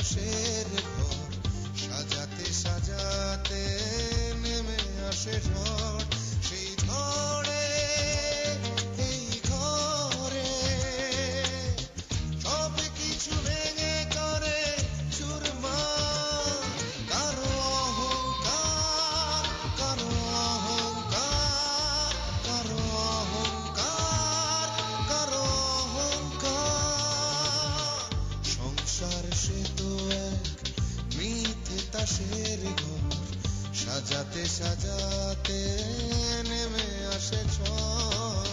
তাসের ঘর সাজাতে সাজাতে নেমে আসে ঝড়, সেই ঝড়ে এই ঘরে সব কিছু ভেঙে করে চুরমার। কারো অহংকার, কারো অহংকার, কারো অহংকার, কারো অহংকার। সংসার সে তো এক মিথ্যে তাসের ঘর সাজাতে সাজাতে নেমে আসে ঝড়।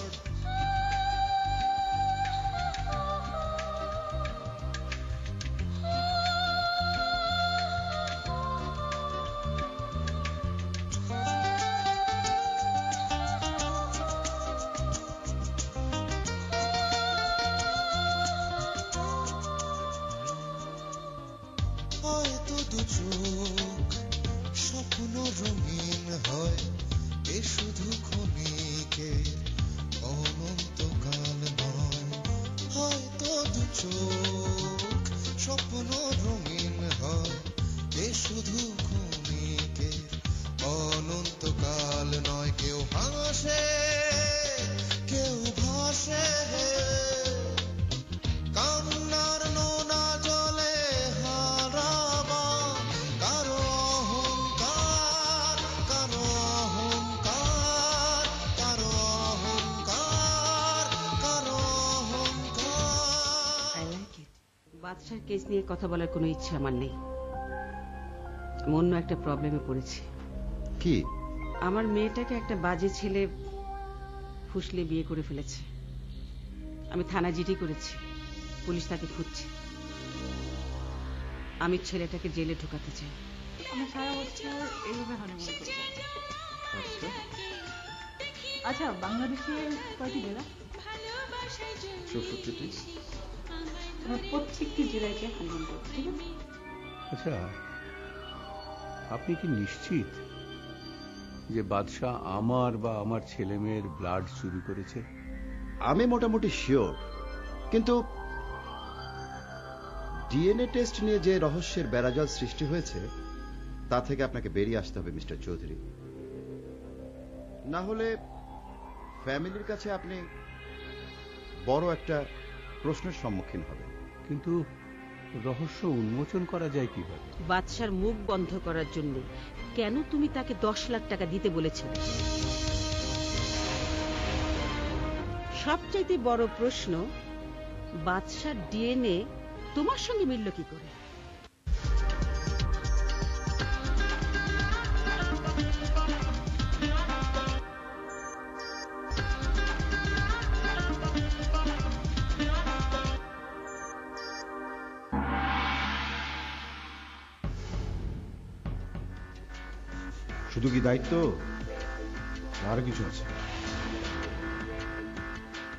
হয়তো দু চোখ স্বপ্ন রঙিন হয়, এ শুধু ক্ষণিকের অনন্তকাল নয়। হয়তো দু চোখ স্বপ্ন রঙিন হয়, এ শুধু ক্ষণিকের অনন্তকাল নয়। কেউ হাসে, কেউ ভাসে, কান্নার নোনা জলে হারাবা। কারো অহংকার, কারো অহংকার, কারো অহংকার, কারো অহংকার। I like it. বাদশার কেস নিয়ে কথা বলার কোনো ইচ্ছা আমার নেই। আমি অন্য একটা প্রবলেমে পড়েছি। কি? আমার মেয়েটাকে একটা বাজে ছেলে ফুসলে বিয়ে করে ফেলেছে। আমি থানা জিডি করেছি, পুলিশ তাকে খুঁজছে। আমি ছেলেটাকে জেলে ঢোকাতে চাই। আমরা সারা বছর এইভাবে হানিমুন করব। আচ্ছা, বাংলাদেশে কয়টি জেলা? 64টি। আমরা প্রত্যেকটি জেলায় হানিমুন করব, ঠিক আছে? আচ্ছা, আপনি কি নিশ্চিত যে বাদশাহ আমার বা আমার ছেলে মেয়ের ব্লাড চুরি করেছে? আমি মোটামুটি শিওর, কিন্তু ডিএনএ টেস্ট নিয়ে যে রহস্যের বেড়াজাল সৃষ্টি হয়েছে তা থেকে আপনাকে বেরিয়ে আসতে হবে মিস্টার চৌধুরী। না হলে ফ্যামিলির কাছে আপনি বড় একটা প্রশ্নের সম্মুখীন হবেন। কিন্তু রহস্য উন্মোচন করা যায় কিভাবে? বাদশার মুখ বন্ধ করার জন্য কেন তুমি তাকে 10 লাখ টাকা দিতে বলেছিলে? সবচাইতে বড় প্রশ্ন, বাদশার ডিএনএ তোমার সঙ্গে মিলল কি করে? শুধু কি দায়িত্ব, আরো কিছু আছে?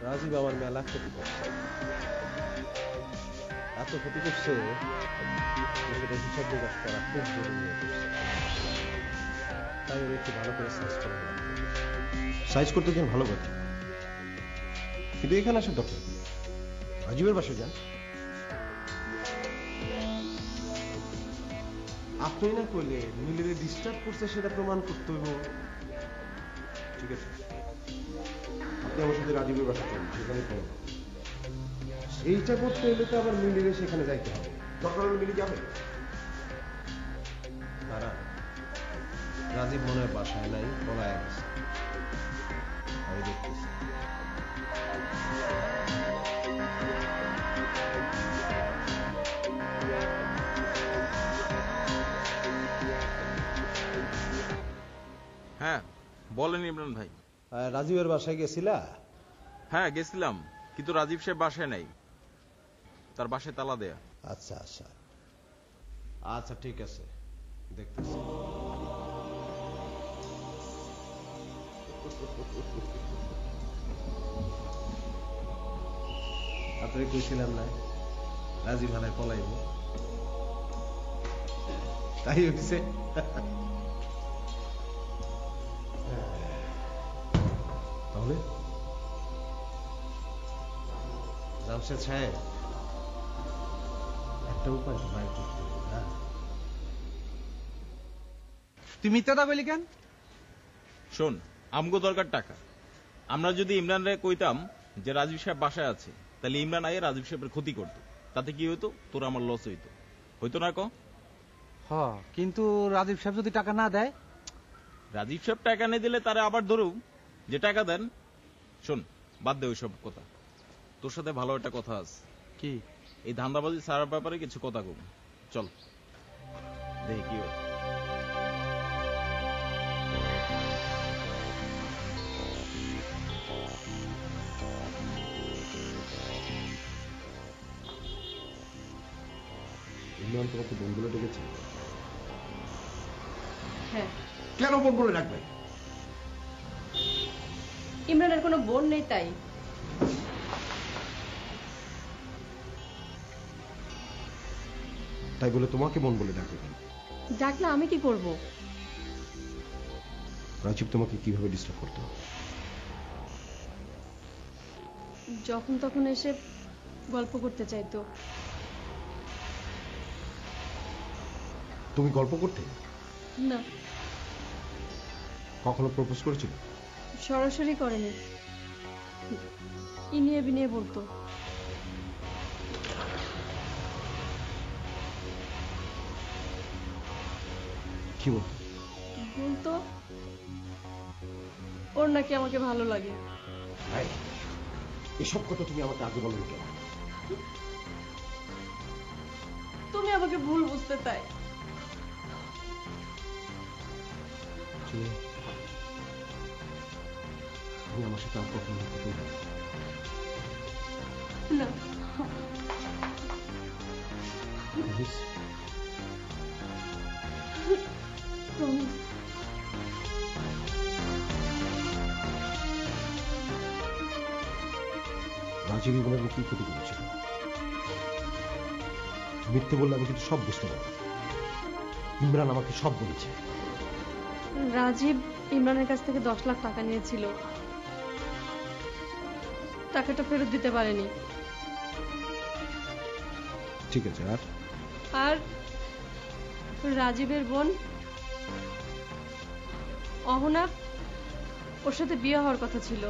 রাজীব আমার মেলা ক্ষতি করছে, এত ক্ষতি করছে সেটা হিসাব নিকাশ করা খুব জরুরি হয়ে পড়ছে। তাই আমি একটু ভালো করে সার্চ করে সাইজ করতে দেন, ভালো কথা, কিন্তু এখানে আসার দরকার কি? রাজীবের বাসায় যান। আপনি না করলে মিলিরে ডিস্টার্ব করছে সেটা প্রমাণ করতে হইব। ঠিক আছে, আপনি আমার সাথে রাজীবের বাসায় চলুন, সেখানে ফোন। এইটা করতে হলে তো আবার মিলিরে সেখানে যাইতে হবে। দরকার হলে মিলি যাবে। তারা রাজীব মনে হয় বাসায় নাই, পলায় গেছে। আমি দেখতেছি। হ্যাঁ বলেন ইমরান ভাই। রাজীবের বাসায় গেছিলা? হ্যাঁ গেছিলাম, কিন্তু রাজীব সাহেব বাসায় নাই, তার বাসায় তালা দেয়া। আচ্ছা আচ্ছা আচ্ছা, ঠিক আছে, দেখতেছি। আপনাকে কইছিলাম না রাজীব হানায় পলাইব, তাই হয়েছে। তাহলে জামশেদ সাহেব, একটা উপায় তো বাইর করতে হবে, না? তুই মিথ্যাটা বলি কেন? শোন, আমগো দরকার টাকা। আমরা যদি ইমরান রে কইতাম যে রাজীব সাহেব বাসায় আছে, তাহলে ইমরান আইয়ে রাজীব সাহেবের ক্ষতি করতো। তাতে কি হইতো? তোর আমার লস হইতো। হইতো না ক? হ, কিন্তু রাজীব সাহেব যদি টাকা না দেয়? রাজীব সাহেব টাকা নিয়ে দিলে তারা আবার ধরুম যে টাকা দেন। শোন, বাদ দে ওইসব কথা। তোর সাথে ভালো একটা কথা আছে। কি? এই ধান্দাবাজি ছাড়ার ব্যাপারে কিছু কথা কব। চল দেখি কি হয়। ইমরান তোমাকে বোন বলে ডেকেছে? হ্যাঁ, কেন বোন বলে ডাকবে? ইমরানের কোনো বোন নেই তাই। তাই বলে তোমাকে বোন বলে ডাকবে কেন? ডাকলে আমি কি করব? রাজীব তোমাকে কিভাবে ডিস্টার্ব করতো? যখন তখন এসে গল্প করতে চাইতো। তুমি গল্প করতে? না, কখনো প্রপোজ করেছিল? সরাসরি করেনি, ইনিয়ে বিনিয়ে বলতো। কি বলতো? বলতো ওর নাকি আমাকে ভালো লাগে। এসব কথা তুমি আমাকে আগে বলো কেন? তুমি আমাকে ভুল বুঝতে তাই। আমি আমার সাথে আর কখনো কথা বলবো না। Promise? Promise. রাজীব ইমরানকে কি ক্ষতি করেছিল? মিথ্যে বললে আমি কিন্তু সব বুঝতে পারবো। ইমরান আমাকে সব বলেছে। রাজীব ইমরানের কাছ থেকে 10 লাখ টাকা নিয়েছিল, টাকাটা ফেরত দিতে পারেনি। ঠিক আছে, আর আর রাজীবের বোন অহনা, ওর সাথে বিয়ে হওয়ার কথা ছিল।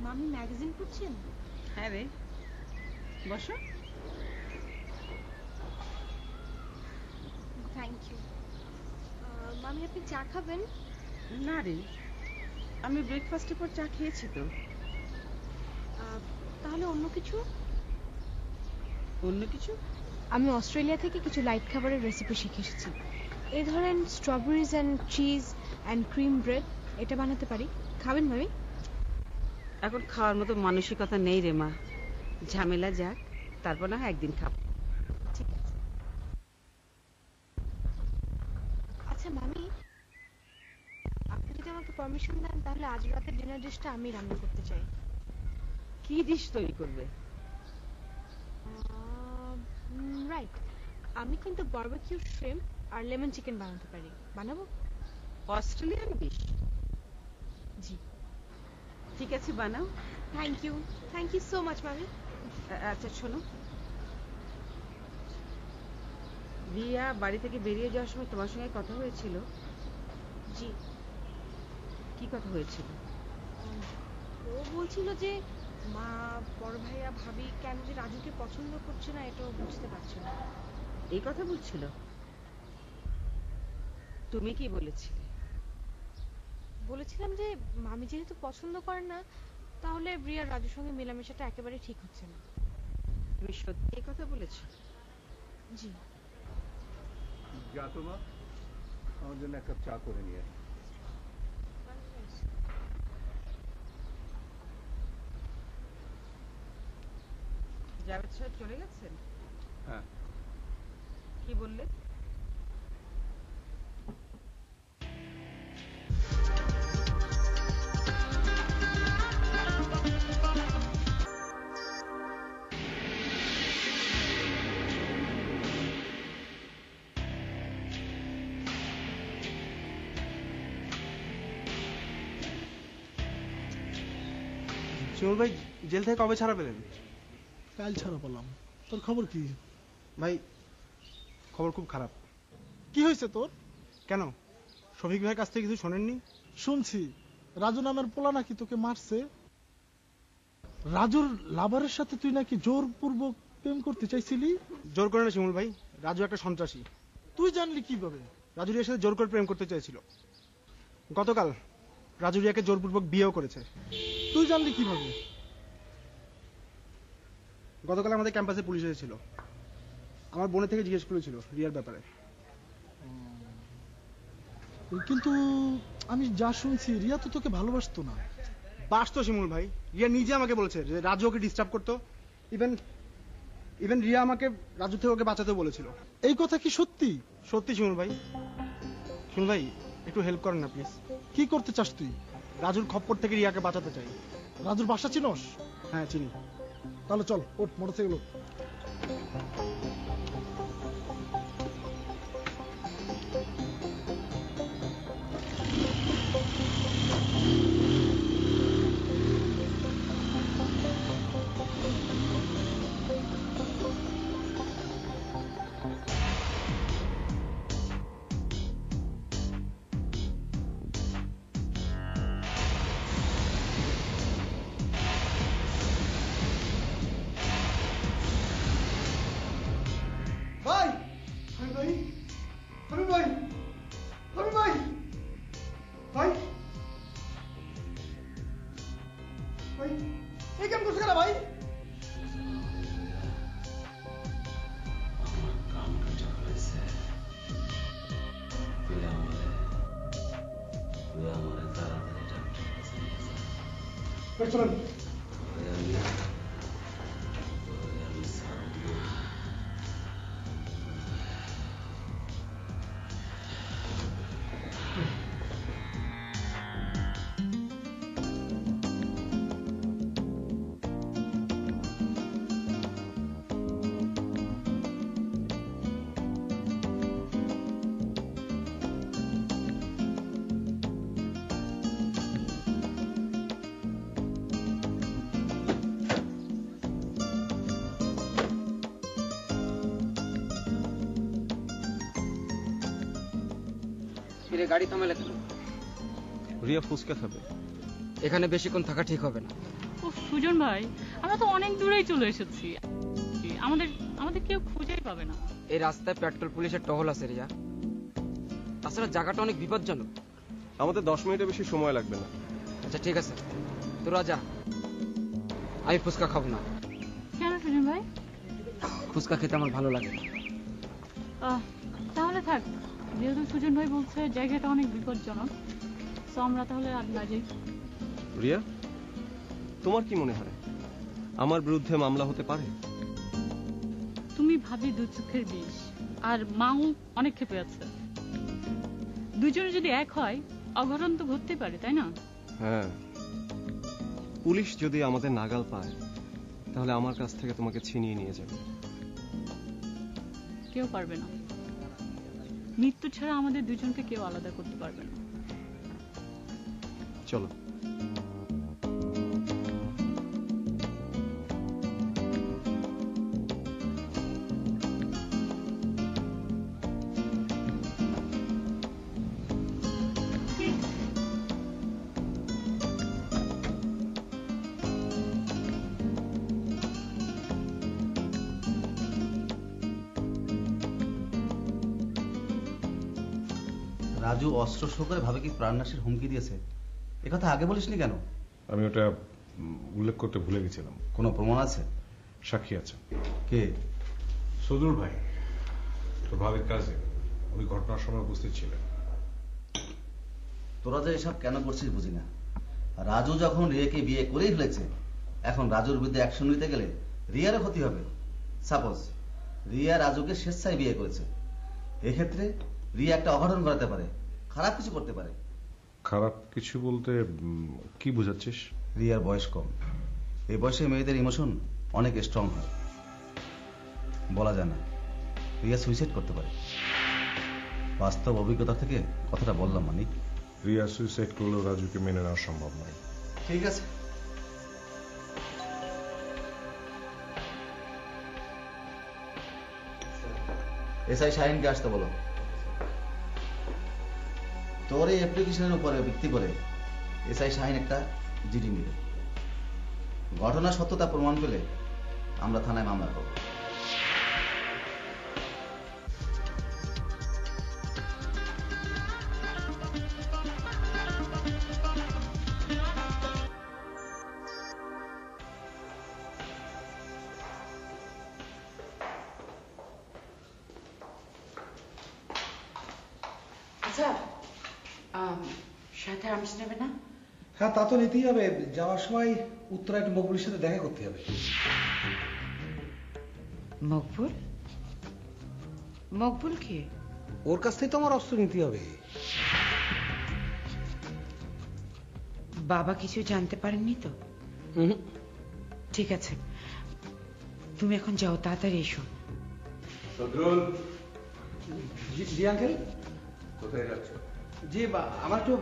মামি ম্যাগাজিন পড়ছেন? হ্যাঁ রে, বসো। Thank you. মামি আপনি চা খাবেন? না রে, আমি ব্রেকফাস্টের পর চা খেয়েছি তো। তাহলে অন্য কিছু? অন্য কিছু? আমি অস্ট্রেলিয়া থেকে কিছু লাইট খাবারের রেসিপি শিখে এসেছি। এই ধরেন strawberries and cheese and cream bread, এটা বানাতে পারি। খাবেন মামি? এখন খাওয়ার মতো মানসিকতা নেই রে মা, ঝামেলা যাক, তারপর না হয় একদিন খাবো। ঠিক আছে। আচ্ছা মামি, আপনি যদি আমাকে পারমিশন দেন তাহলে আজ রাতে ডিনার ডিশটা আমি রান্না করতে চাই। কি ডিশ তৈরি করবে? রাইট, আমি কিন্তু বারবিকিউ শ্রিম্প আর লেমন চিকেন বানাতে পারি। বানাবো? Australian dish? জি। ঠিক আছে, বানাও। থ্যাংক ইউ সো মাচ মামি। আচ্ছা শোনো, রিয়া বাড়ি থেকে বেরিয়ে যাওয়ার সময় তোমার সঙ্গে কথা হয়েছিল? জি। কি কথা হয়েছিল? ও বলছিল যে মা, বড় ভাইয়া, ভাবি কেন যে রাজুকে পছন্দ করছে না এটাও বুঝতে পারছে না। এই কথা বলছিল? তুমি কি বলেছিলে? বলেছিলাম যে মামি যেহেতু পছন্দ করে না, তাহলে রিয়া রাজুর সঙ্গে মেলামেশাটা একেবারে ঠিক হচ্ছে না। তুমি সত্যি এই কথা বলেছো? জি। যা তো মা, আমার জন্য এক কাপ চা করে নিয়ে আয়। জাভেদ সাহেব চলে গেছেন? হ্যাঁ। কি বললে? শিমুল ভাই জেল থেকে কবে ছাড়া পেলেন? কাল ছাড়া পেলাম। তোর খবর কি? ভাই খবর খুব খারাপ। কি হয়েছে তোর? কেন, শফিক ভাইয়ের কাছ থেকে কিছু শোনেননি? শুনছি রাজু নামের পোলা নাকি তোকে মারছে। রাজুর লাভারের সাথে তুই নাকি জোরপূর্বক প্রেম করতে চাইছিলি। জোর করে না শিমুল ভাই, রাজু একটা সন্ত্রাসী। তুই জানলি কিভাবে? রাজু রিয়ার সাথে জোর করে প্রেম করতে চেয়েছিল। গতকাল রাজু রিয়াকে জোরপূর্বক বিয়েও করেছে। তুই জানলি কিভাবে? গতকাল আমাদের ক্যাম্পাসে পুলিশ এসেছিল, আমার বোনের থেকে জিজ্ঞেস করেছিল রিয়ার ব্যাপারে। কিন্তু আমি যা শুনছি রিয়া তো তোকে ভালোবাসতো না। বাসতো শিমুল ভাই, রিয়া নিজে আমাকে বলেছে যে রাজু ওকে ডিস্টার্ব করতো। ইভেন রিয়া আমাকে রাজু থেকে ওকে বাঁচাতে বলেছিল। এই কথা কি সত্যি? সত্যি শিমুল ভাই। শিমুল ভাই একটু হেল্প করেন না প্লিজ। কি করতে চাস তুই? রাজুর খপ্পর থেকে রিয়াকে বাঁচাতে চাই। রাজুর বাসা চিনোস? হ্যাঁ চিনি। তাহলে চল ওঠ, মোটরসাইকেল ওঠ। গাড়ি থামালে কেন? রিয়া ফুচকা খাবে। এখানে বেশিক্ষণ থাকা ঠিক হবে না। ও সুজন ভাই, আমরা তো অনেক দূরেই চলে এসেছি, আমাদের কেউ খুঁজেই পাবে না। এই রাস্তায় পেট্রোল পুলিশের টহল আছে রিয়া। তাছাড়া জায়গাটা অনেক বিপজ্জনক। আমাদের 10 মিনিটের বেশি সময় লাগবে না। আচ্ছা ঠিক আছে, তোরা যা, আমি ফুচকা খাবো না। কেন সুজন ভাই? ফুচকা খেতে আমার ভালো লাগে। তাহলে থাক, যেহেতু সুজন ভাই বলছে জায়গাটা অনেক বিপজ্জনক, তো আমরা তাহলে আর না যাই। রিয়া, তোমার কি মনে হয় আমার বিরুদ্ধে মামলা হতে পারে? তুমি ভাবি দু চোখের বিষ, আর মাও অনেক ক্ষেপে আছে। দুজনে যদি এক হয় অঘটন তো ঘটতে পারে, তাই না? হ্যাঁ, পুলিশ যদি আমাদের নাগাল পায় তাহলে আমার কাছ থেকে তোমাকে ছিনিয়ে নিয়ে যাবে। কেউ পারবে না, মৃত্যু ছাড়া আমাদের দুজনকে কেউ আলাদা করতে পারবে না। চলো। রাজু অস্ত্র শো করে ভাবে কি প্রাণনাশের হুমকি দিয়েছে, একথা আগে বলিসনি কেন? আমি ওটা উল্লেখ করতে ভুলে গেছিলাম। কোনো প্রমাণ আছে? সাক্ষী আছে। কে? সদুর ভাই, তোর ভাবির কাজে। উনি ঘটনার সময় উপস্থিত ছিলেন। তোরা যে এসব কেন করছিস বুঝি না। রাজু যখন রিয়াকে বিয়ে করেই ফেলেছে, এখন রাজুর বিরুদ্ধে অ্যাকশন নিতে গেলে রিয়ারও ক্ষতি হবে। সাপোজ রিয়া রাজুকে স্বেচ্ছায় বিয়ে করেছে, এক্ষেত্রে রিয়া একটা অঘটন ঘটাতে পারে, খারাপ কিছু করতে পারে। খারাপ কিছু বলতে কি বোঝাচ্ছিস? রিয়ার বয়স কম, এই বয়সে মেয়েদের ইমোশন অনেক স্ট্রং হয়, বলা যায় না। রিয়া সুইসাইড করতে পারে। বাস্তব অভিজ্ঞতা থেকে কথাটা বললাম মানিক। রিয়া সুইসাইড করলেও রাজুকে মেনে নেওয়া সম্ভব নয়। ঠিক আছে, এসআই শাহিনকে আসতে বলো। তোর এই অ্যাপ্লিকেশনের উপরে ভিত্তি করে এসআই শাহিন একটা জিডি নেবে। ঘটনার সত্যতা প্রমাণ পেলে আমরা থানায় মামলা করব। আচ্ছা, সাথে আর্মস নেবে না? হ্যাঁ, তা তো নিতেই হবে। যাওয়ার সময় উত্তরা একটু মকবুলের সাথে দেখা করতে হবে। মকবুল? মকবুল কে? ওর কাছ থেকে তো আমার অস্ত্র নিতে হবে। বাবা কিছু জানতে পারেননি তো? ঠিক আছে, তুমি এখন যাও, তাড়াতাড়ি এসো। সদরুল। জি আঙ্কেল। কোথায় যাচ্ছ? জি আমার একটু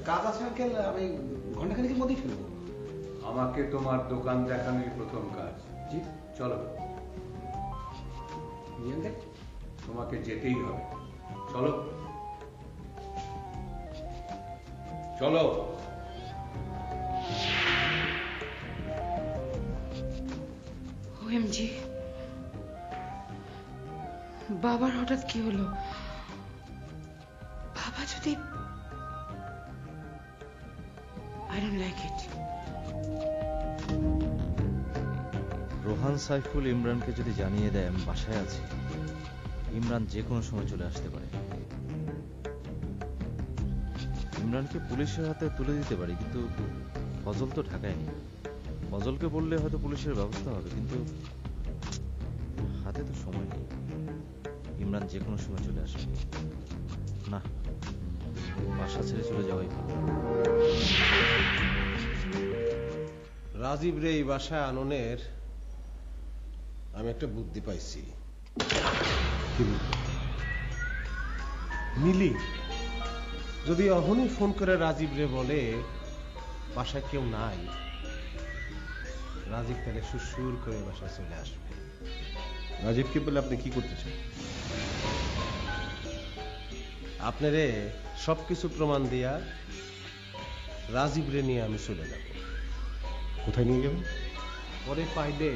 কাজ আছে আঙ্কেল, আমি ঘন্টাখানেকের মধ্যেই ফিরবো। আমাকে তোমার দোকান দেখানোই প্রথম কাজ। জি চলো। জি আঙ্কেল। তোমাকে যেতেই হবে, চলো চলো। ওএমজি, বাবার হঠাৎ কি হলো? বাবা যদি I don't like it. Rohan Saiful ইমরানকে যদি জানিয়ে দেয় আমি বাসায় আছি, ইমরান যে কোনো সময় চলে আসতে পারে। ইমরানকে পুলিশের হাতে তুলে দিতে পারি, কিন্তু ফজল তো ঢাকায় নেই। ফজলকে বললে হয়তো পুলিশের ব্যবস্থা হবে, কিন্তু হাতে তো সময় নেই। ইমরান যে কোনো সময় চলে আসবে। না, বাসা ছেড়ে চলে যাওয়াই ভালো। রাজীব রে এই বাসায় আননের আমি একটা বুদ্ধি পাইছি। মিলি যদি অহনই ফোন করে রাজীব রে বলে বাসায় কেউ নাই, রাজীব তাহলে সুর করে বাসায় চলে আসবে। রাজীবকে বলে আপনি কি করতে চান? আপনারে সবকিছু প্রমাণ দিয়া রাজীব রে নিয়ে আমি চলে যাব। কোথায় নিয়ে যাবেন? ওরে পাইলে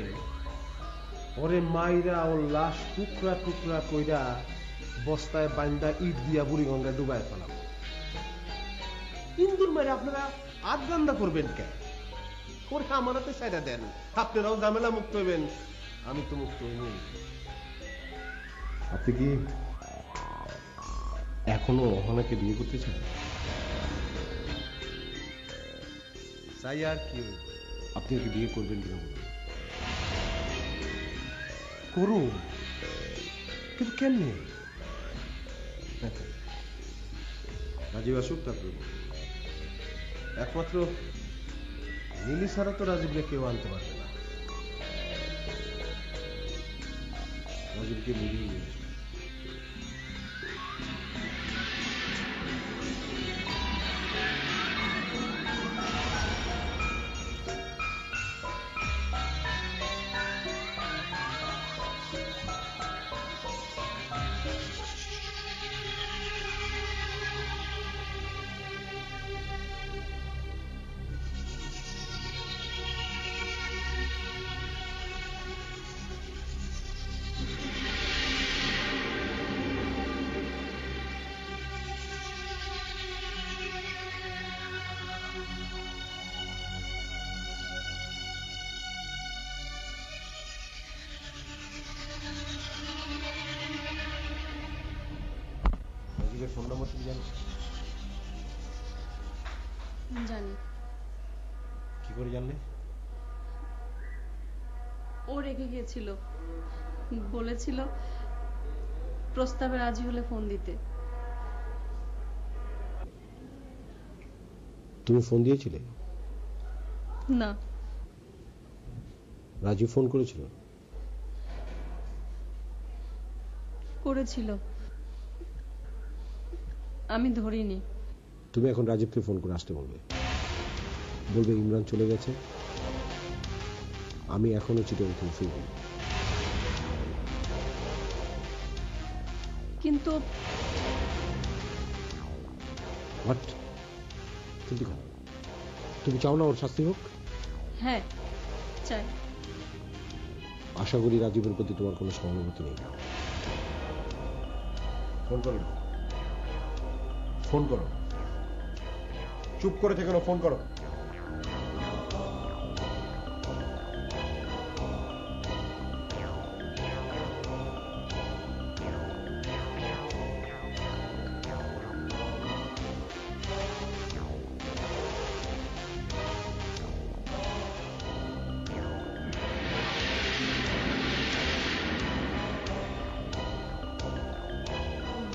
ওরে মাইরা ওর লাশ টুকরা টুকরা কইরা বস্তায় বান্দা ইট দিয়া বুড়িগঙ্গা ডুবায় ফেলাম। ইন্দুর মারে আপনারা আধগান্দা করবেন কেন? ওরে আমারাতে সাইডা দেন, আপনারাও ঝামেলা মুক্ত হইবেন, আমি তো মুক্ত হইনি। আপনি কি এখনো অহনাকে বিয়ে করতে চান? চাই আর কি, আপনি কি বিয়ে করবেন কিনা বলুন? করুন, কিন্তু কেমনি? রাজীব আসুক তারপরে একমাত্র নীলি ছাড়া তো রাজীবকে কেউ আনতে পারবে না। রাজীবকে মিলিয়ে নিয়ে আসবে। ফোন নম্বর তুমি জানো? জানি। কি করে জানলে? ও রেখে গিয়েছিল, বলেছিল প্রস্তাবে রাজি হলে ফোন দিতে। তুমি ফোন দিয়েছিলে? না। রাজীব ফোন করেছিল? করেছিল, আমি ধরিনি। তুমি এখন রাজীবকে ফোন করে আসতে বলবে, বলবে ইমরান চলে গেছে, আমি এখনো চিঠি থেকে ফিরব। কিন্তু কিন্তু তুমি চাও না ওর শাস্তি হোক? হ্যাঁ চাই। আশা করি রাজীবের প্রতি তোমার কোনো সহানুভূতি নেই। ফোন করো, ফোন করো, চুপ করে থেকে ফোন করো।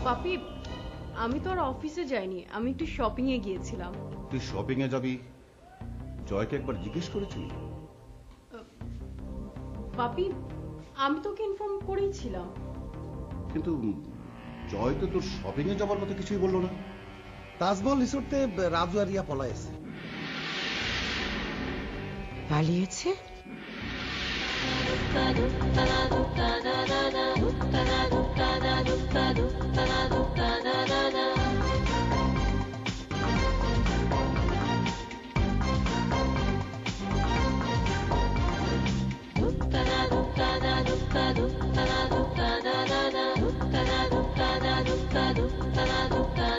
পাপি, আমি তো আর অফিসে যাইনি, আমি একটু শপিং এ গিয়েছিলাম। তুই শপিং এ যাবি, জয়কে একবার জিজ্ঞেস করেছিলি? পাপি, আমি তোকে ইনফর্ম করেছিলাম। কিন্তু জয় তো তোর শপিং এ যাবার কথা কিছুই বললো না। তাজমহল রিসোর্টে রাজু আর রিয়া পলাইছে। পালিয়েছে? Da da da da da da da da da da da da da da da